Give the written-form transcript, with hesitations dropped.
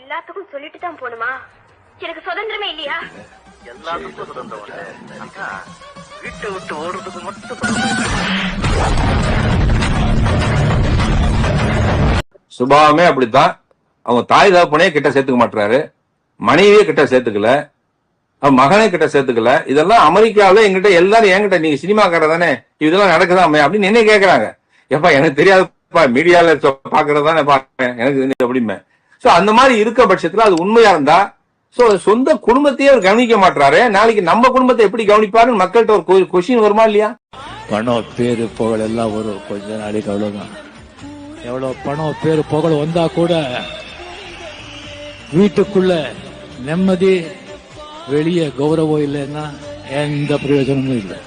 எல்லாத்துக்கும் சொல்லிட்டு தான் போணுமா? எனக்கு சுதந்திரமே இல்லையா? எல்லாத்துக்கும் சுதந்திரம். வீட்டை விட்டு ஓடுறதுக்கு மட்டும் சுபாவமே அப்படித்தான். அவங்க தாய் தகப்பனே கிட்ட சேர்த்துக்க மாட்டாரு, மனைவியே கிட்ட சேர்த்துக்கல, அவன் மகனே கிட்ட சேர்த்துக்கல. இதெல்லாம் அமெரிக்காவில எங்கிட்ட எல்லாரும் என்கிட்ட நீங்க சினிமாக்காரர் தானே இதெல்லாம் நடக்குதாமே அப்படின்னு என்ன கேட்கறாங்க. எப்பா எனக்கு தெரியாதுப்பா, மீடியால பாக்குறதானே பாக்குறேன் எனக்கு அப்படிமே. சோ அந்த மாதிரி இருக்க பட்சத்துல அது உண்மையா இருந்தா சோ சொந்த குடும்பத்தையே அவர் கவனிக்க மாட்டாரு, நாளைக்கு நம்ம குடும்பத்தை எப்படி கவனிப்பாருன்னு மக்கள்கிட்ட ஒரு கொஸ்டின் வருமா இல்லையா? பணம் பேரு புகழ் எல்லாம் வரும் கொஞ்ச நாளைக்கு, அவ்வளவுதான். எவ்வளவு பணம் பேரு புகழ் வந்தா கூட வீட்டுக்குள்ள நிம்மதி, வெளியே கௌரவம் இல்லைன்னா எந்த பிரயோஜனமும் இல்லை.